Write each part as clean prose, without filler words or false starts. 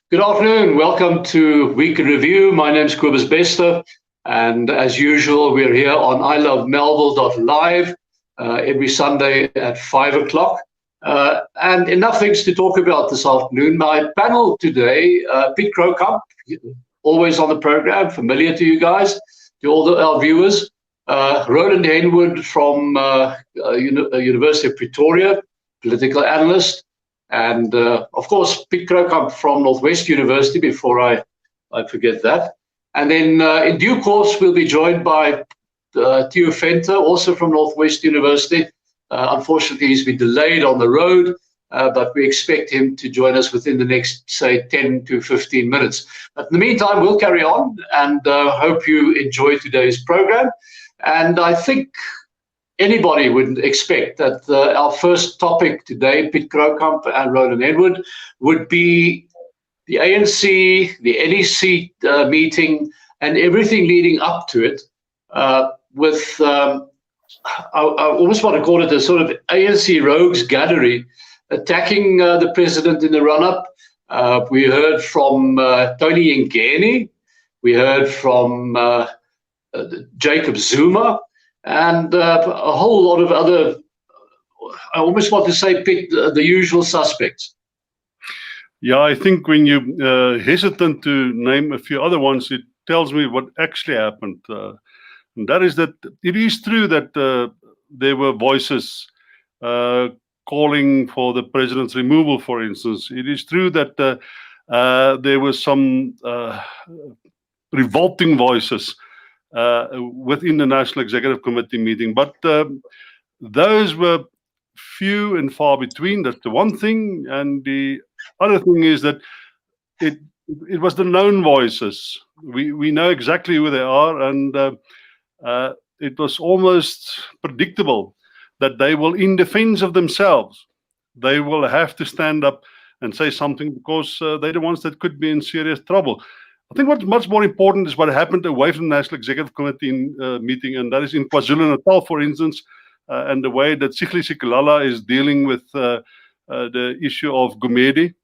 Good afternoon. Welcome to Week in Review. My name is Cobus Bester, and as usual, we're here on ilovemelville.live every Sunday at 5 o'clock. And enough things to talk about this afternoon. My panel today, Piet Kroukamp, always on the program, familiar to you guys, to all our viewers. Roland Henwood from University of Pretoria, political analyst. And of course, Piet Kroukamp from Northwest University, before I forget that. And then in due course, we'll be joined by Theo Venter, also from Northwest University. Unfortunately, he's been delayed on the road, but we expect him to join us within the next, say, 10 to 15 minutes. But in the meantime, we'll carry on and hope you enjoy today's program. And I think anybody would expect that our first topic today, Piet Kroukamp and Roland Henwood, would be the ANC, the NEC meeting, and everything leading up to it, with, I almost want to call it a sort of ANC rogues gallery, attacking the president in the run-up. We heard from Tony Ngeni, we heard from Jacob Zuma, and a whole lot of other, I almost want to say, pick the usual suspects. Yeah, I think when you hesitant to name a few other ones, it tells me what actually happened. And that is that it is true that there were voices calling for the president's removal, for instance. It is true that there were some revolting voices within the National Executive Committee meeting, but those were few and far between. That's the one thing, and the other thing is that it was the known voices. We know exactly who they are, and it was almost predictable that they will, in defense of themselves, they will have to stand up and say something, because they're the ones that could be in serious trouble. I think what's much more important is what happened away from the National Executive Committee meeting, and that is in KwaZulu-Natal, for instance, and the way that Sigli Sikalala is dealing with the issue of Gumede.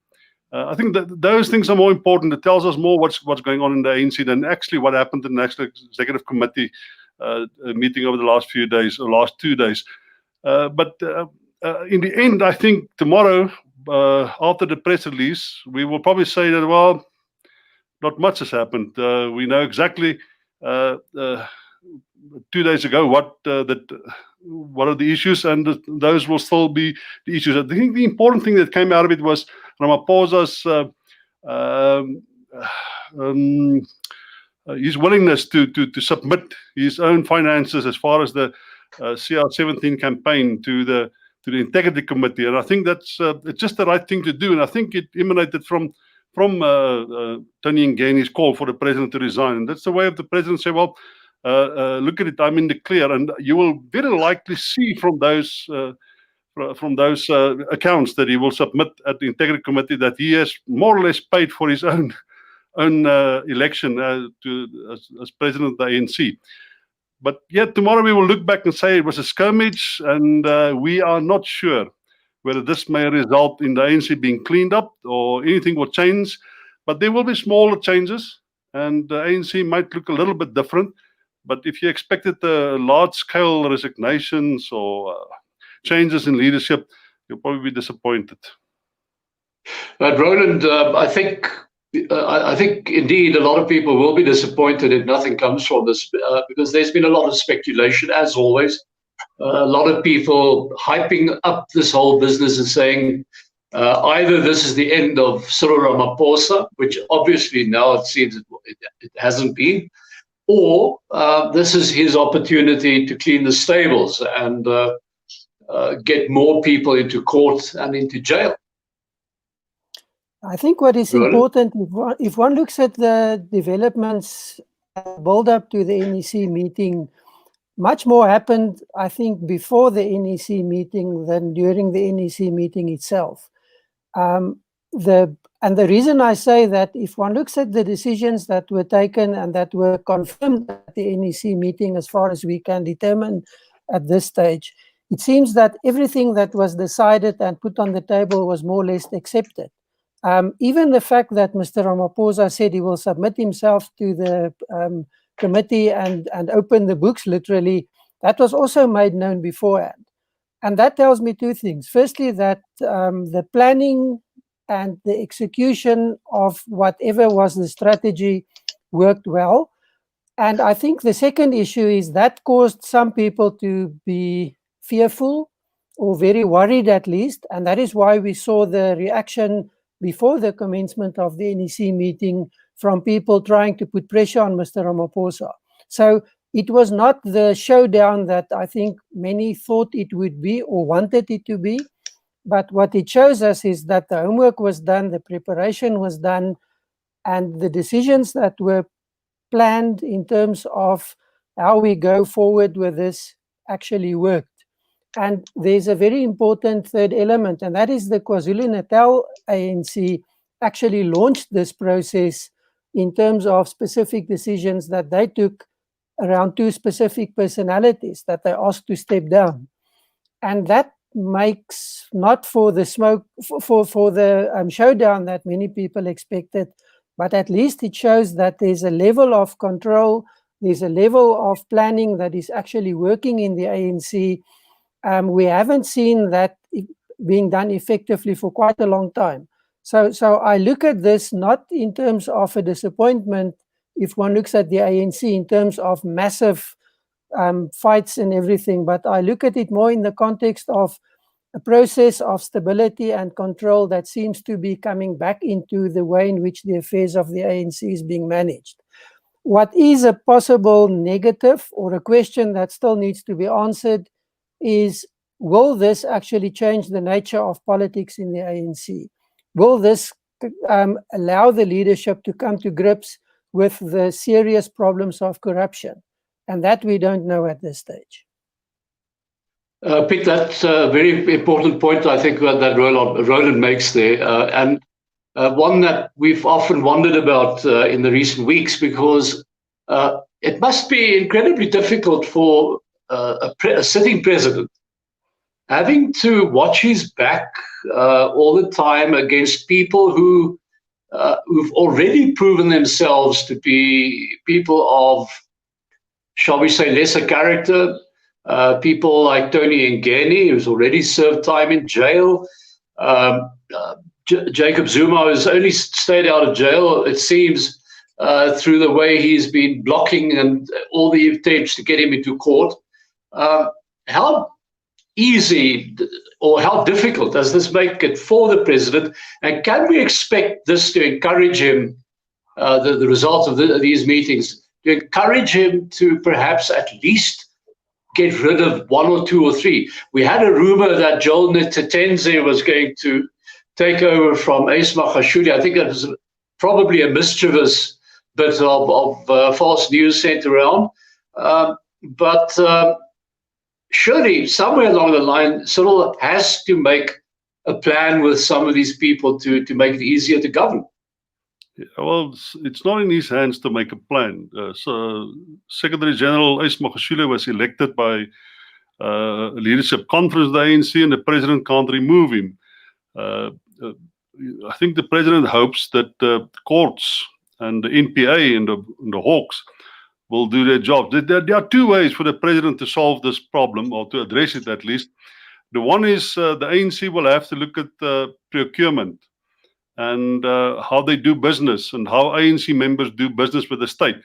I think that those things are more important. It tells us more what's going on in the ANC than actually what happened in the National Executive Committee meeting over the last few days, or last 2 days. But in the end, I think tomorrow, after the press release, we will probably say that, well, not much has happened. We know exactly 2 days ago what are the issues, and those will still be the issues. I think the important thing that came out of it was Ramaphosa's his willingness to submit his own finances as far as the CR17 campaign to the Integrity Committee, and I think that's it's just the right thing to do, and I think it emanated from Tony Ngeni's call for the president to resign. And that's the way of the president say, well, look at it, I'm in the clear. And you will very likely see from those accounts that he will submit at the Integrity Committee that he has more or less paid for his own election as president of the ANC. But yet tomorrow we will look back and say it was a skirmish, and we are not sure whether this may result in the ANC being cleaned up or anything will change. But there will be smaller changes, and the ANC might look a little bit different. But if you expected large-scale resignations or changes in leadership, you'll probably be disappointed. But Roland, I think indeed a lot of people will be disappointed if nothing comes from this, because there's been a lot of speculation, as always. A lot of people hyping up this whole business and saying either this is the end of Cyril Ramaphosa, which obviously now it seems it hasn't been, or this is his opportunity to clean the stables and get more people into court and into jail. I think what is important, if one looks at the developments build up to the NEC meeting, much more happened, I think, before the NEC meeting than during the NEC meeting itself. And the reason I say that, if one looks at the decisions that were taken and that were confirmed at the NEC meeting, as far as we can determine at this stage, it seems that everything that was decided and put on the table was more or less accepted. Even the fact that Mr. Ramaphosa said he will submit himself to the committee and open the books literally, that was also made known beforehand. And that tells me two things. Firstly, that the planning and the execution of whatever was the strategy worked well. And I think the second issue is that caused some people to be fearful or very worried at least. And that is why we saw the reaction before the commencement of the NEC meeting from people trying to put pressure on Mr. Ramaphosa. So it was not the showdown that I think many thought it would be or wanted it to be. But what it shows us is that the homework was done, the preparation was done, and the decisions that were planned in terms of how we go forward with this actually worked. And there's a very important third element, and that is the KwaZulu-Natal ANC actually launched this process in terms of specific decisions that they took around two specific personalities that they asked to step down. And that makes, not for the smoke, for the showdown that many people expected, but at least it shows that there's a level of control, there's a level of planning that is actually working in the ANC. We haven't seen that being done effectively for quite a long time. So I look at this not in terms of a disappointment, if one looks at the ANC in terms of massive fights and everything, but I look at it more in the context of a process of stability and control that seems to be coming back into the way in which the affairs of the ANC is being managed. What is a possible negative or a question that still needs to be answered is, will this actually change the nature of politics in the ANC? Will this allow the leadership to come to grips with the serious problems of corruption? And that we don't know at this stage. Piet, that's a very important point, I think, that Roland makes there, and one that we've often wondered about in the recent weeks, because it must be incredibly difficult for a sitting president having to watch his back all the time against people who've already proven themselves to be people of, shall we say, lesser character. People like Tony Ngeni, who's already served time in jail. Jacob Zuma has only stayed out of jail, it seems, through the way he's been blocking and all the attempts to get him into court. How easy or how difficult does this make it for the president? And can we expect this to encourage him, the result of these meetings, to encourage him to perhaps at least get rid of one or two or three? We had a rumor that Joel Ntetenze was going to take over from Ace Magashule. I think that was probably a mischievous bit of false news sent around. But surely, somewhere along the line, Cyril has to make a plan with some of these people to make it easier to govern. Well, it's not in his hands to make a plan. So Secretary General Ace Magashule was elected by a leadership conference of the ANC, and the president can't remove him. I think the president hopes that the courts and the NPA and the Hawks will do their job. There are two ways for the president to solve this problem, or to address it at least. The one is the ANC will have to look at procurement and how they do business and how ANC members do business with the state.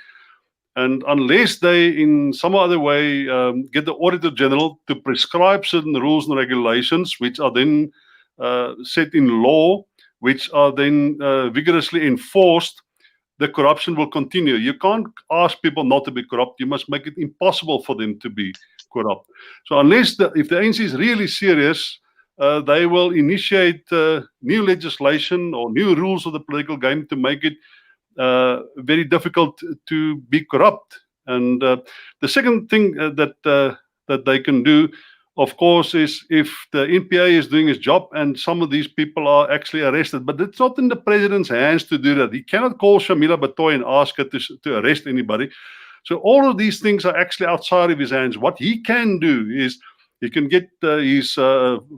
And unless they, in some other way, get the Auditor General to prescribe certain rules and regulations, which are then set in law, which are then vigorously enforced, the corruption will continue. You can't ask people not to be corrupt. You must make it impossible for them to be corrupt. So unless if the ANC is really serious, they will initiate new legislation or new rules of the political game to make it very difficult to be corrupt. And the second thing that they can do, of course, is if the NPA is doing its job and some of these people are actually arrested. But it's not in the president's hands to do that. He cannot call Shamila Batoy and ask her to arrest anybody. So all of these things are actually outside of his hands. What he can do is He can get his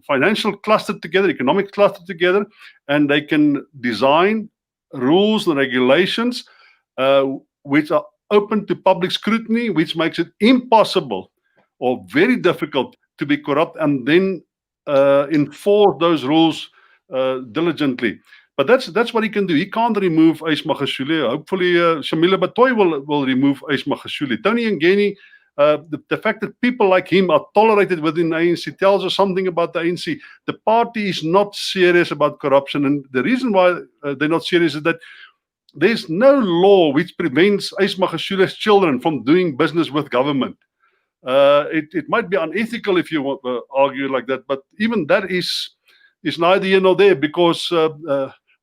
financial cluster together, economic cluster together, and they can design rules and regulations which are open to public scrutiny, which makes it impossible or very difficult to be corrupt, and then enforce those rules diligently. But that's what he can do. He can't remove Ace Magashule. Hopefully, Shamila Batoy will remove Ace Magashule. Tony Ngeni, the fact that people like him are tolerated within the ANC tells us something about the ANC. The party is not serious about corruption, and the reason why they're not serious is that there's no law which prevents Ace Magashule's children from doing business with government. It might be unethical if you want to argue like that, but even that is neither here nor there, because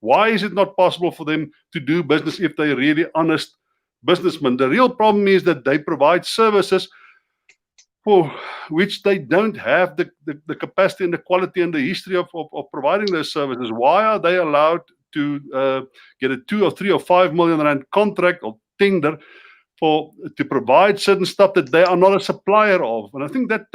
why is it not possible for them to do business if they're really honest businessmen? The real problem is that they provide services for which they don't have the capacity and the quality and the history of providing those services. Why are they allowed to get a 2 or 3 or 5 million rand contract or tender to provide certain stuff that they are not a supplier of? And I think that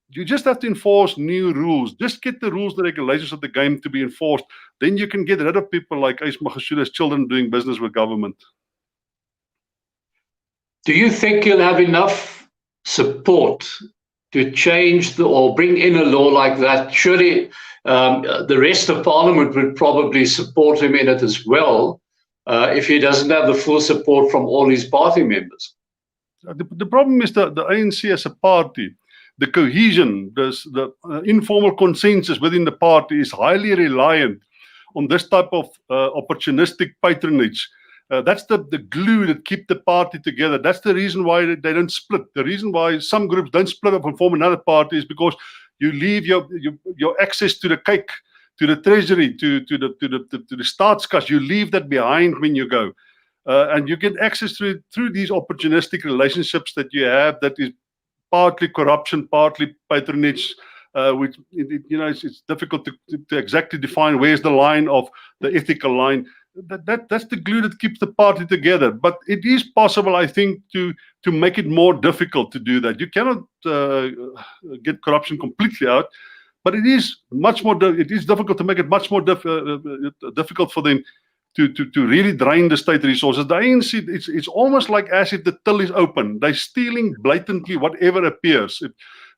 you just have to enforce new rules. Just get the rules, the regulations of the game to be enforced. Then you can get rid of people like Ace Magashule's children doing business with government. Do you think you'll have enough support to change or bring in a law like that? Surely the rest of Parliament would probably support him in it as well, if he doesn't have the full support from all his party members. The problem is that the ANC as a party, the cohesion, the informal consensus within the party is highly reliant on this type of opportunistic patronage. That's the glue that keeps the party together. That's the reason why they don't split. The reason why some groups don't split up and form another party is because you leave your access to the cake, to the treasury, to the staatskas. You leave that behind when you go, and you get access through these opportunistic relationships that you have. That is partly corruption, partly patronage. Which it's difficult to exactly define where's the line of the ethical line. That's the glue that keeps the party together. But it is possible, I think, to make it more difficult to do that. You cannot get corruption completely out, but it is much more. It is difficult to make it much more difficult for them to really drain the state resources. The ANC, it's almost like as if the till is open. They're stealing blatantly whatever appears.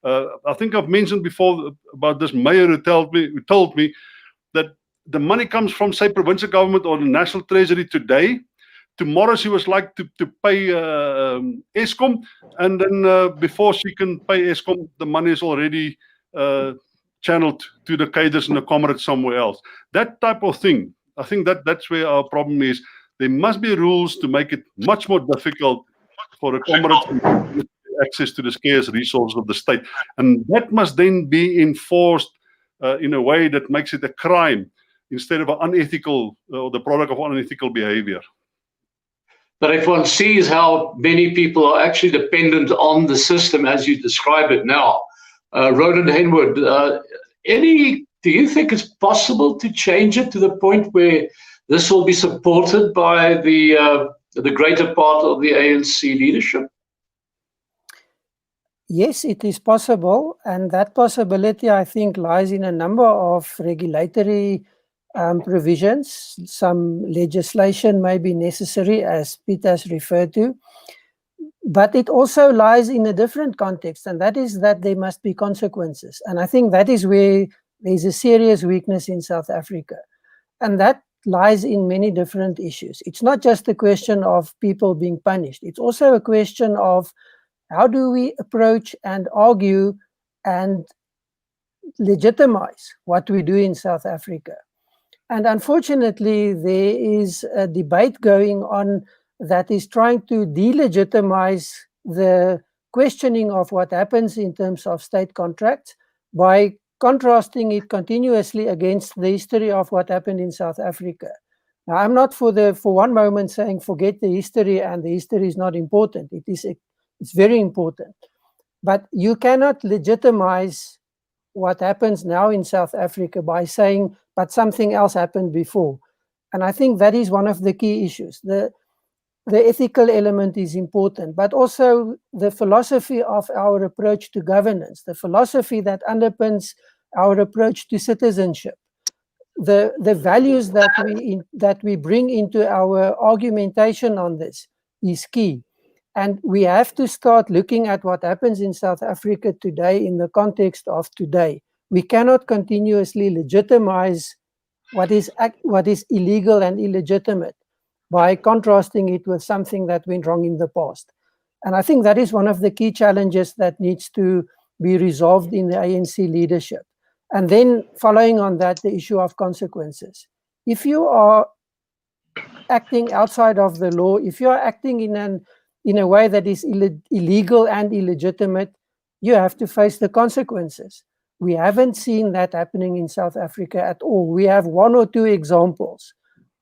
I think I've mentioned before about this mayor who told me that the money comes from, say, provincial government or the national treasury today. Tomorrow she was like to pay Eskom, and then before she can pay Eskom, the money is already channeled to the cadres and the comrades somewhere else. That type of thing, I think that's where our problem is. There must be rules to make it much more difficult for the comrades to get access to the scarce resources of the state. And that must then be enforced in a way that makes it a crime instead of an unethical or the product of unethical behavior. But if one sees how many people are actually dependent on the system as you describe it now, Roland Henwood, do you think it's possible to change it to the point where this will be supported by the greater part of the ANC leadership? Yes, it is possible, and that possibility, I think, lies in a number of regulatory provisions. Some legislation may be necessary, as Peter has referred to, but it also lies in a different context, and that is that there must be consequences. And I think that is where there's a serious weakness in South Africa, and that lies in many different issues. It's not just a question of people being punished. It's also a question of how do we approach and argue and legitimize what we do in South Africa. And unfortunately, there is a debate going on that is trying to delegitimize the questioning of what happens in terms of state contracts by contrasting it continuously against the history of what happened in South Africa. Now, I'm not for one moment saying forget the history and the history is not important. It's very important. But you cannot legitimize what happens now in South Africa by saying, but something else happened before. And I think that is one of the key issues. the ethical element is important, but also the philosophy of our approach to governance, the philosophy that underpins our approach to citizenship, the values that we bring into our argumentation on this is key. And we have to start looking at what happens in South Africa today in the context of today. We cannot continuously legitimize what is illegal and illegitimate by contrasting it with something that went wrong in the past. And I think that is one of the key challenges that needs to be resolved in the ANC leadership. And then following on that, the issue of consequences. If you are acting outside of the law, if you are acting in a way that is illegal and illegitimate, you have to face the consequences. We haven't seen that happening in South Africa at all. We have one or two examples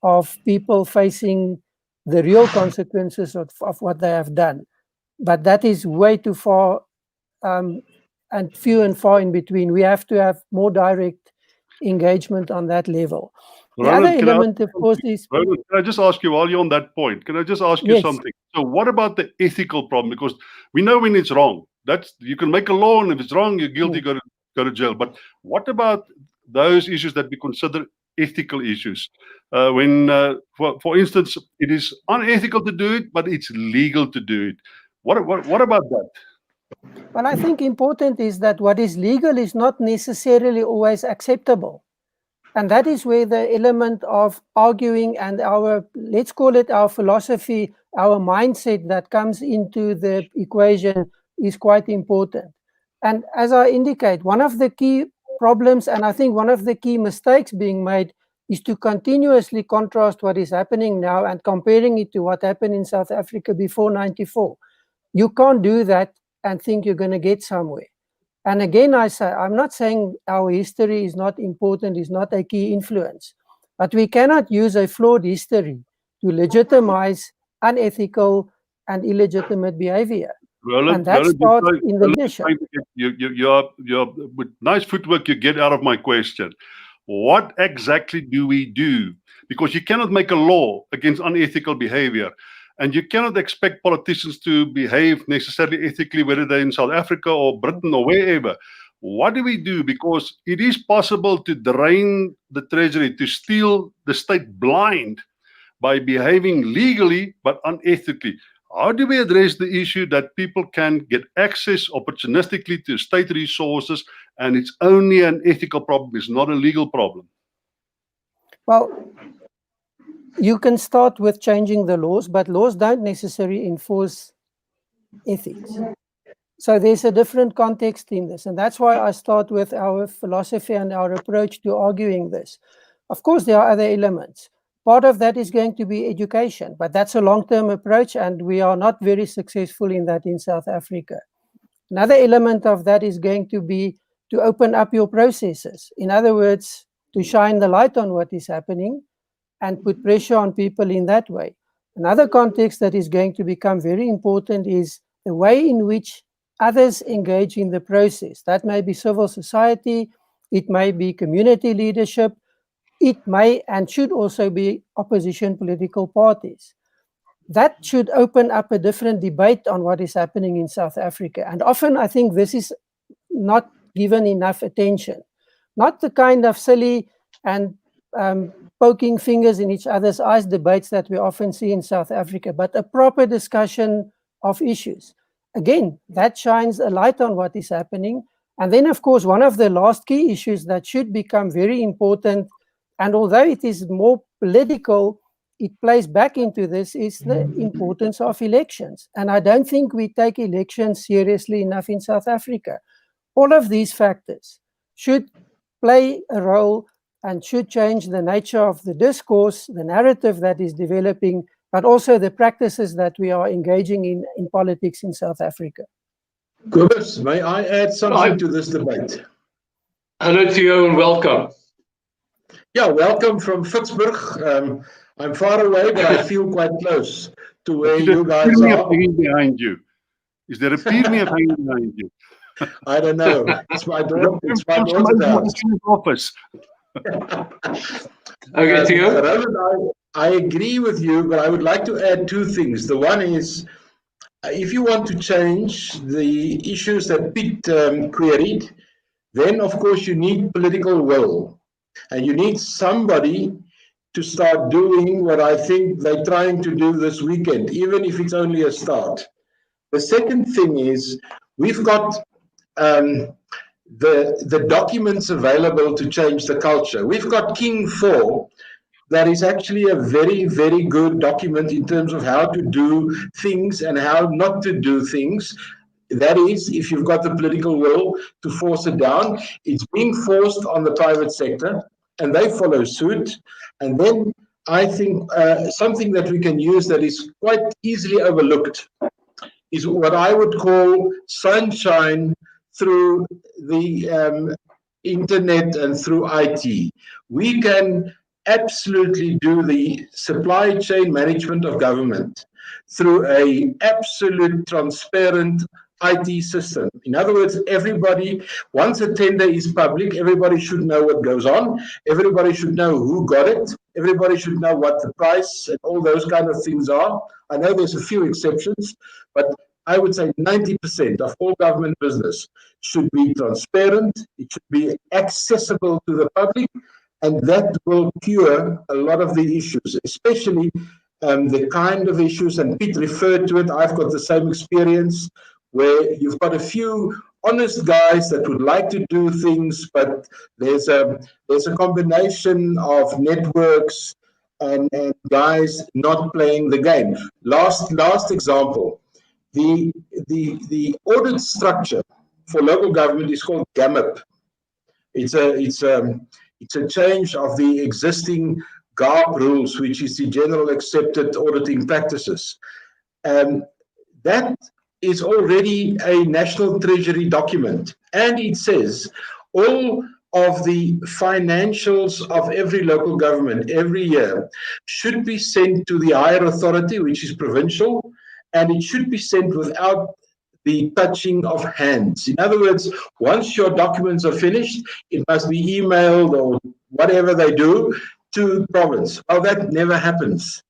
of people facing the real consequences of what they have done. But that is way too far and few and far in between. We have to have more direct engagement on that level. The Roland, other element, of course, is... Roland, can I just ask you, while you're on that point, can I just ask you Yes. something? So what about the ethical problem? Because we know when it's wrong. You can make a law, and if it's wrong, you're guilty, go to jail. But what about those issues that we consider ethical issues? When, for instance, it is unethical to do it, but it's legal to do it. What about that? Well, I think important is that what is legal is not necessarily always acceptable. And that is where the element of arguing and our, let's call it our philosophy, our mindset that comes into the equation is quite important. And as I indicate, one of the key problems, and I think one of the key mistakes being made, is to continuously contrast what is happening now and comparing it to what happened in South Africa before 94. You can't do that and think you're going to get somewhere. And again, I'm not saying our history is not important, is not a key influence, but we cannot use a flawed history to legitimize unethical and illegitimate behavior. Roland, and that starts in the leadership. You're with nice footwork, you get out of my question. What exactly do we do? Because you cannot make a law against unethical behavior. And you cannot expect politicians to behave necessarily ethically, whether they're in South Africa or Britain or wherever. What do we do? Because it is possible to drain the treasury, to steal the state blind by behaving legally but unethically. How do we address the issue that people can get access opportunistically to state resources and it's only an ethical problem, it's not a legal problem? Well, you can start with changing the laws, but laws don't necessarily enforce ethics. So there's a different context in this, and that's why I start with our philosophy and our approach to arguing this. Of course, there are other elements. Part of that is going to be education, but that's a long-term approach, and we are not very successful in that in South Africa. Another element of that is going to be to open up your processes. In other words, to shine the light on what is happening and put pressure on people in that way. Another context that is going to become very important is the way in which others engage in the process. That may be civil society, it may be community leadership, it may and should also be opposition political parties. That should open up a different debate on what is happening in South Africa. And often I think this is not given enough attention. Not the kind of silly and poking fingers in each other's eyes debates that we often see in South Africa, but a proper discussion of issues. Again, that shines a light on what is happening. And then, of course, one of the last key issues that should become very important, and although it is more political, it plays back into this, is the importance of elections. And I don't think we take elections seriously enough in South Africa. All of these factors should play a role and should change the nature of the discourse, the narrative that is developing, but also the practices that we are engaging in politics in South Africa. Cobus, may I add something to this debate? Hello, Theo, and welcome. Yeah, welcome from Fitzburg. I'm far away, but I feel quite close to where you guys are. Behind you. Is there a pyramid hanging behind you? I don't know. It's my daughter. It's my daughter's house. Office. Okay, Theo. I agree with you, but I would like to add two things. The one is, if you want to change the issues that Pete queried, then of course you need political will. And you need somebody to start doing what I think they're trying to do this weekend, even if it's only a start. The second thing is, we've got the documents available to change the culture. We've got King 4, that is actually a very, very good document in terms of how to do things and how not to do things. That is, if you've got the political will to force it down. It's being forced on the private sector, and they follow suit. And then I think something that we can use that is quite easily overlooked is what I would call sunshine through the internet and through IT. We can absolutely do the supply chain management of government through a absolute transparent IT system. In other words, everybody, once a tender is public, everybody should know what goes on. Everybody should know who got it. Everybody should know what the price and all those kind of things are. I know there's a few exceptions, but I would say 90% of all government business should be transparent. It should be accessible to the public, and that will cure a lot of the issues, especially the kind of issues, and Pete referred to it. I've got the same experience, where you've got a few honest guys that would like to do things, but there's a combination of networks and guys not playing the game. Last example, the audit structure for local government is called GAMIP. It's a change of the existing GARP rules, which is the General Accepted Auditing Practices. That is already a National Treasury document, and it says all of the financials of every local government every year should be sent to the higher authority, which is provincial, and it should be sent without the touching of hands. In other words, once your documents are finished, it must be emailed or whatever they do to province. Well, that never happens.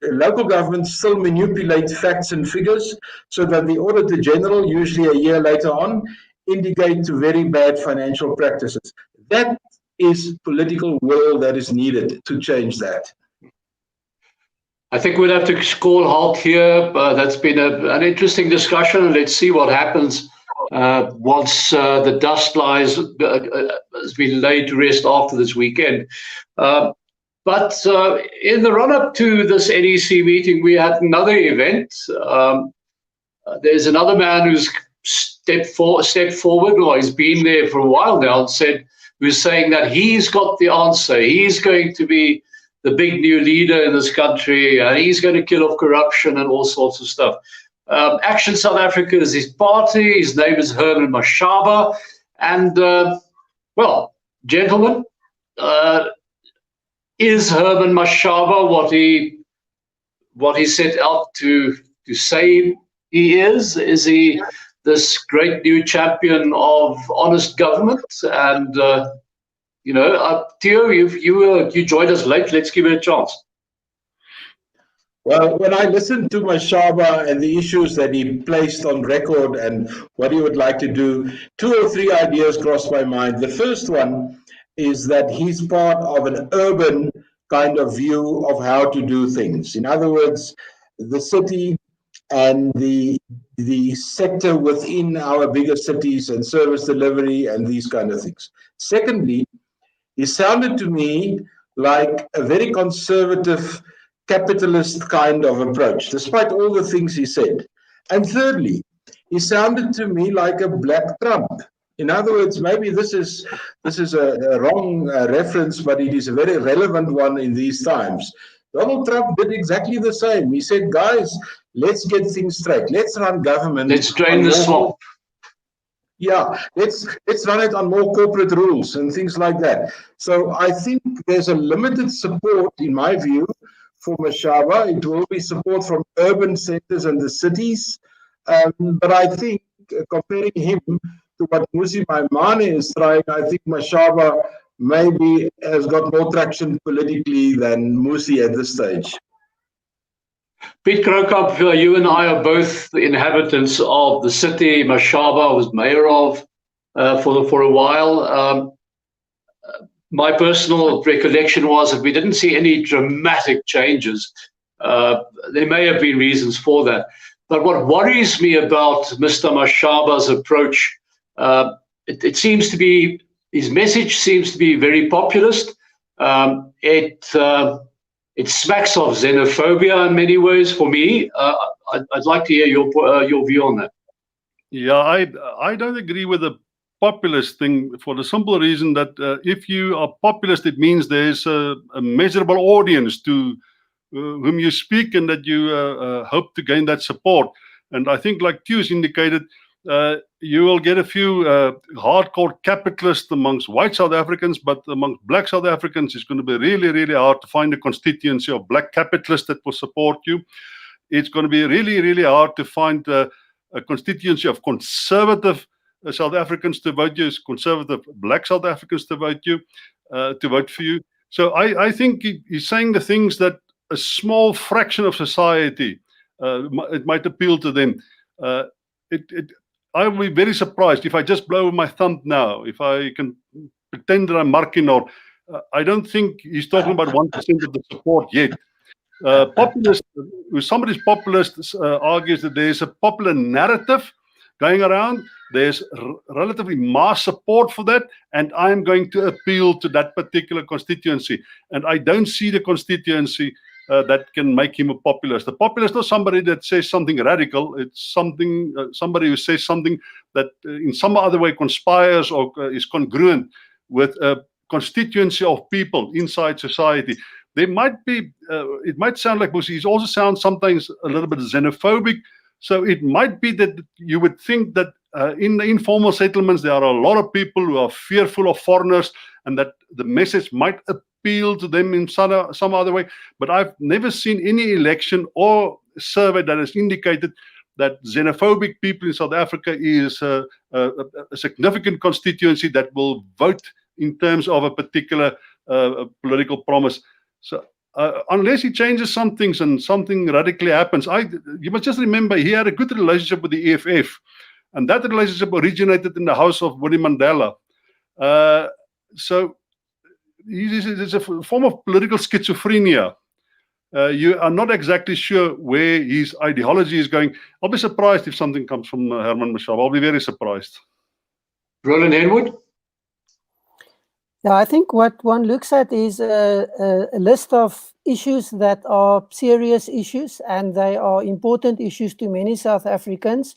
Local governments still manipulate facts and figures so that the Auditor General, usually a year later on, indicate to very bad financial practices. That is political will that is needed to change that. I think we'll have to call halt here. That's been an interesting discussion. Let's see what happens once the dust has been laid to rest after this weekend. But in the run-up to this NEC meeting, we had another event. There's another man who's stepped forward, or he's been there for a while now, and who's saying that he's got the answer. He's going to be the big new leader in this country, and he's going to kill off corruption and all sorts of stuff. Action South Africa is his party. His name is Herman Mashaba. And, well, gentlemen, is Herman Mashaba what he set out to say he is? Is he this great new champion of honest government? And Theo, you joined us late. Let's give it a chance. Well, when I listened to Mashaba and the issues that he placed on record and what he would like to do, 2 or 3 ideas crossed my mind. The first one is that he's part of an urban kind of view of how to do things. In other words, the city and the sector within our bigger cities and service delivery and these kind of things. Secondly, he sounded to me like a very conservative capitalist kind of approach, despite all the things he said. And thirdly, he sounded to me like a black Trump. In other words, maybe this is a wrong reference, but it is a very relevant one in these times. Donald Trump did exactly the same. He said, guys, let's get things straight. Let's run government. Let's drain the swamp. Yeah, let's run it on more corporate rules and things like that. So I think there's a limited support, in my view, for Mashaba. It will be support from urban centers and the cities. But I think comparing him to what Mmusi Maimane is trying, I think Mashaba maybe has got more traction politically than Musi at this stage. Piet Krookamp, you and I are both the inhabitants of the city Mashaba was mayor of for a while. My personal recollection was that we didn't see any dramatic changes. There may have been reasons for that. But what worries me about Mr. Mashaba's approach, it seems to be, his message seems to be very populist. It smacks of xenophobia in many ways for me. I'd like to hear your view on that. Yeah, I don't agree with the populist thing for the simple reason that if you are populist, it means there's a measurable audience to whom you speak and that you hope to gain that support. And I think, like Q's indicated, you will get a few hardcore capitalists amongst white South Africans, but amongst black South Africans, it's going to be really, really hard to find a constituency of black capitalists that will support you. It's going to be really, really hard to find a constituency of conservative South Africans to vote you, conservative black South Africans to vote for you. So I think he's saying the things that a small fraction of society it might appeal to them. I will be very surprised if I just blow my thumb now, if I can pretend that I'm Markinor. I don't think he's talking about 1% of the support yet. Populist, if somebody's populist argues that there's a popular narrative going around, there's relatively mass support for that, and I'm going to appeal to that particular constituency. And I don't see the constituency that can make him a populist. The populist is not somebody that says something radical. It's somebody who says something that in some other way conspires or is congruent with a constituency of people inside society. There might be, it might sound like Musi. He also sounds sometimes a little bit xenophobic. So it might be that you would think that in the informal settlements, there are a lot of people who are fearful of foreigners and that the message might appeal to them in some other way. But I've never seen any election or survey that has indicated that xenophobic people in South Africa is a significant constituency that will vote in terms of a particular political promise. So unless he changes some things and something radically happens, you must just remember he had a good relationship with the EFF, and that relationship originated in the house of Winnie Mandela. So it's a form of political schizophrenia. You are not exactly sure where his ideology is going. I'll be surprised if something comes from Herman Mashaba. I'll be very surprised. Roland Henwood? Yeah, I think what one looks at is a list of issues that are serious issues, and they are important issues to many South Africans,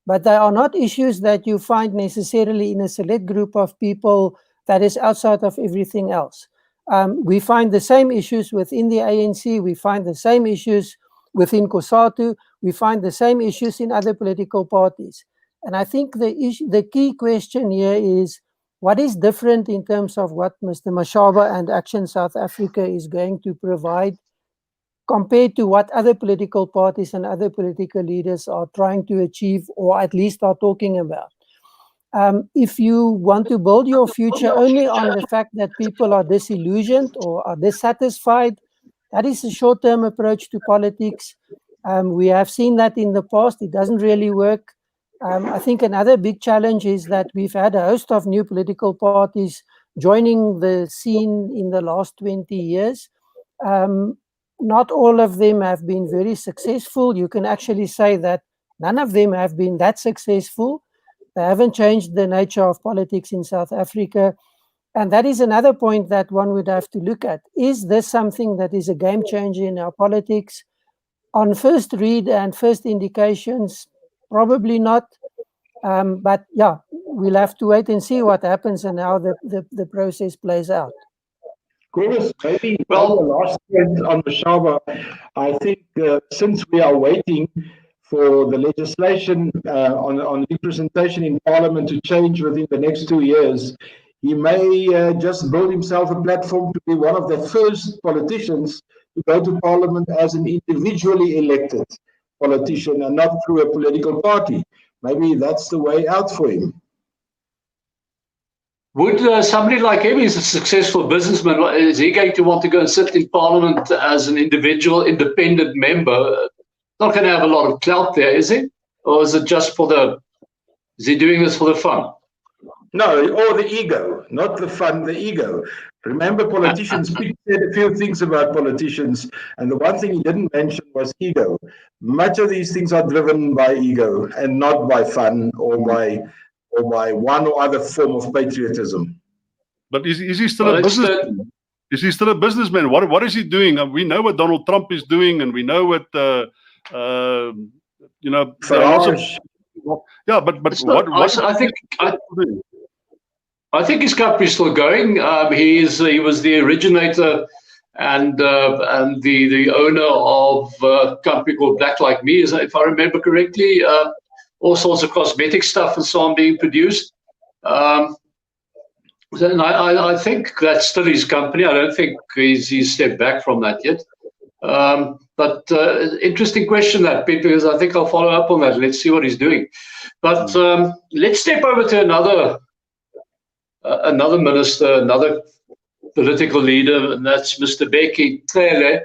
but they are not issues that you find necessarily in a select group of people that is outside of everything else. We find the same issues within the ANC, we find the same issues within COSATU, we find the same issues in other political parties. And I think the key question here is, what is different in terms of what Mr. Mashaba and Action South Africa is going to provide compared to what other political parties and other political leaders are trying to achieve, or at least are talking about? If you want to build your future only on the fact that people are disillusioned or are dissatisfied, that is a short-term approach to politics. We have seen that in the past. It doesn't really work. I think another big challenge is that we've had a host of new political parties joining the scene in the last 20 years. Not all of them have been very successful. You can actually say that none of them have been that successful. They haven't changed the nature of politics in South Africa. And that is another point that one would have to look at. Is this something that is a game changer in our politics? On first read and first indications, probably not. But yeah, we'll have to wait and see what happens and how the process plays out. Cobus, maybe the last point on Mashaba, I think since we are waiting for the legislation on representation in Parliament to change within the next 2 years, he may just build himself a platform to be one of the first politicians to go to Parliament as an individually elected politician and not through a political party. Maybe that's the way out for him. Would somebody like him, he's a successful businessman, is he going to want to go and sit in Parliament as an individual, independent member? Not going to have a lot of clout there, is he? Or is it just for the, is he doing this for the fun? No, or the ego, not the fun, the ego. Remember, politicians, Pete said a few things about politicians, and the one thing he didn't mention was ego. Much of these things are driven by ego and not by fun or by one or other form of patriotism. But is he still a businessman? Is he still a businessman? What is he doing? We know what Donald Trump is doing, and we know what you know. Farage. Yeah, but what I think his company's still going. He was the originator and the owner of a company called Black Like Me, if I remember correctly. All sorts of cosmetic stuff and so on being produced. And I think that's still his company. I don't think he's stepped back from that yet. But interesting question that, Pete, because I think I'll follow up on that. Let's see what he's doing. But let's step over to another minister, another political leader, and that's Mr. Bheki Cele.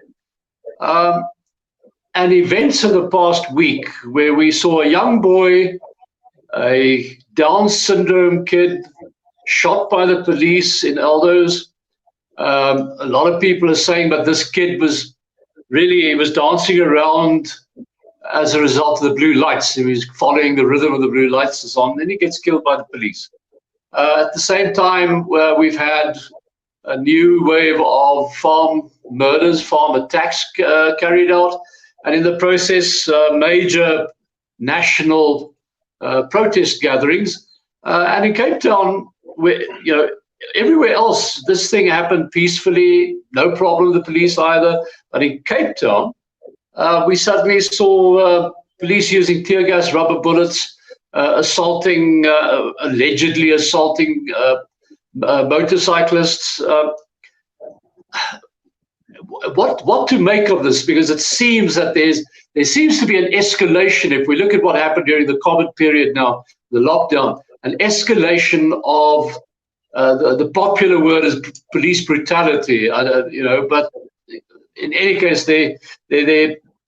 And events of the past week where we saw a young boy, a Down syndrome kid, shot by the police in Eldos. A lot of people are saying, but this kid was dancing around as a result of the blue lights. He was following the rhythm of the blue lights and so on. Then he gets killed by the police. At the same time, we've had a new wave of farm murders, farm attacks carried out, and in the process, major national protest gatherings. And in Cape Town, everywhere else, this thing happened peacefully, no problem with the police either. But in Cape Town, we suddenly saw police using tear gas, rubber bullets, allegedly assaulting motorcyclists. What to make of this? Because it seems that there seems to be an escalation. If we look at what happened during the COVID period now, the lockdown, an escalation of the popular word is police brutality. But in any case, their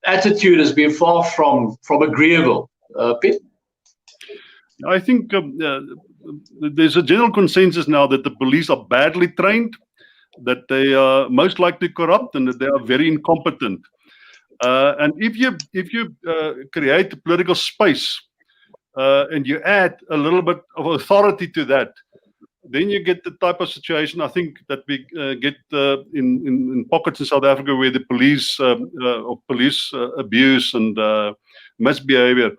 attitude has been far from agreeable. Pete? I think there's a general consensus now that the police are badly trained, that they are most likely corrupt, and that they are very incompetent. And if you create a political space and you add a little bit of authority to that, then you get the type of situation I think that we get in pockets in South Africa where the police abuse and misbehavior.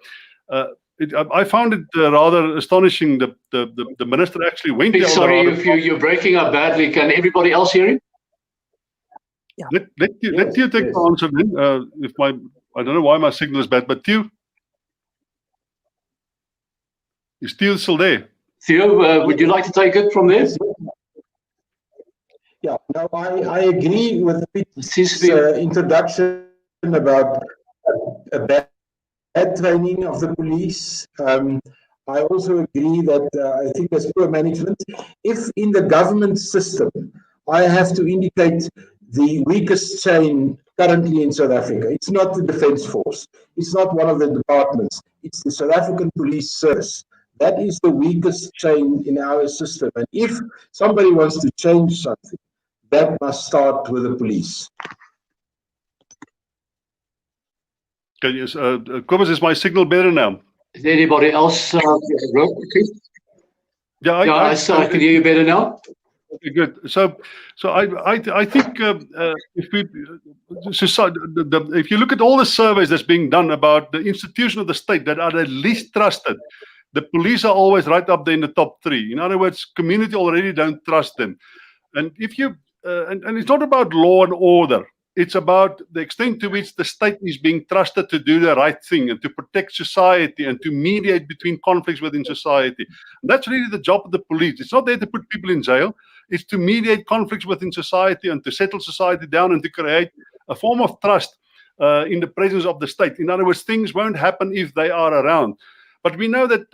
I found it rather astonishing that the minister actually went there. Sorry, you're breaking up badly. Can everybody else hear you? Yeah. Let you take the answer then. I don't know why my signal is bad, but Theo, is Theo still there? Theo, would you like to take it from there? Yeah, no, I agree with Pete's introduction about a bad training of the police. I also agree that I think there's poor management. If in the government system, I have to indicate the weakest chain currently in South Africa, it's not the Defence Force, it's not one of the departments, it's the South African Police Service. That is the weakest chain in our system. And if somebody wants to change something, that must start with the police. Cobus, is my signal better now? Is there anybody else? Yeah, I can hear you better now. Okay, good. So I think if you look at all the surveys that's being done about the institution of the state that are the least trusted, the police are always right up there in the top 3. In other words, community already don't trust them. And if you and it's not about law and order. It's about the extent to which the state is being trusted to do the right thing and to protect society and to mediate between conflicts within society. And that's really the job of the police. It's not there to put people in jail. It's to mediate conflicts within society and to settle society down and to create a form of trust in the presence of the state. In other words, things won't happen if they are around. But we know that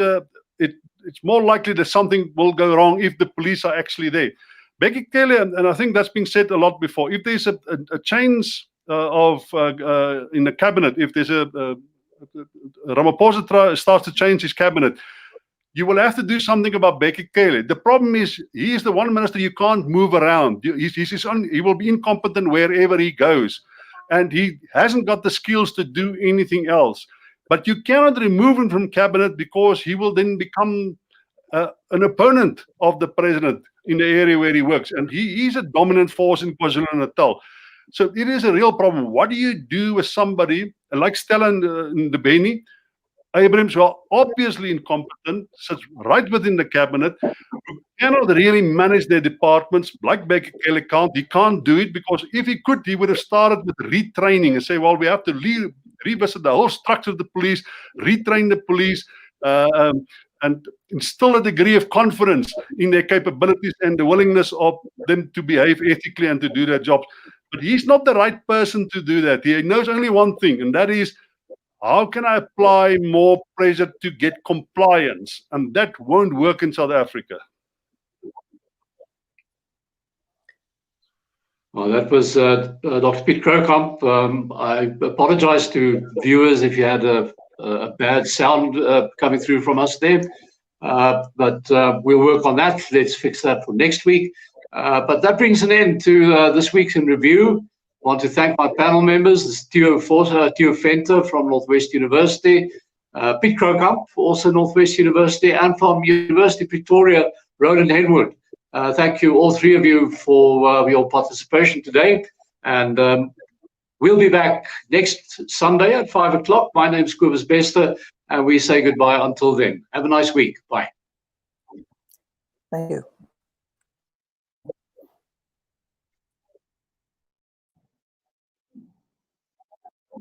it's more likely that something will go wrong if the police are actually there. Bheki Cele, and I think that's been said a lot before, if there's a change in the cabinet, if there's Ramaphosa starts to change his cabinet, you will have to do something about Bheki Cele. The problem is, he is the one minister you can't move around. He will be incompetent wherever he goes. And he hasn't got the skills to do anything else. But you cannot remove him from cabinet, because he will then become an opponent of the president in the area where he works. And he's a dominant force in KwaZulu-Natal. So it is a real problem. What do you do with somebody like Stella Ndabeni, Abrams, who are obviously incompetent, sits right within the cabinet, who cannot really manage their departments like Bheki Cele can't. He can't do it, because if he could, he would have started with retraining and say, well, we have to revisit the whole structure of the police, retrain the police, and instill a degree of confidence in their capabilities and the willingness of them to behave ethically and to do their jobs. But he's not the right person to do that. He knows only one thing, and that is, how can I apply more pressure to get compliance? And that won't work in South Africa. Well, that was Dr. Piet Kroukamp. I apologize to viewers if you had a bad sound coming through from us there. But we'll work on that. Let's fix that for next week. But that brings an end to this week's in review. I want to thank my panel members. This is Theo Venter from Northwest University, Piet Kroukamp, also Northwest University, and from University of Pretoria, Roland Henwood. Thank you, all three of you, for your participation today. And we'll be back next Sunday at 5 o'clock. My name is Cobus Bester, and we say goodbye until then. Have a nice week. Bye. Thank you.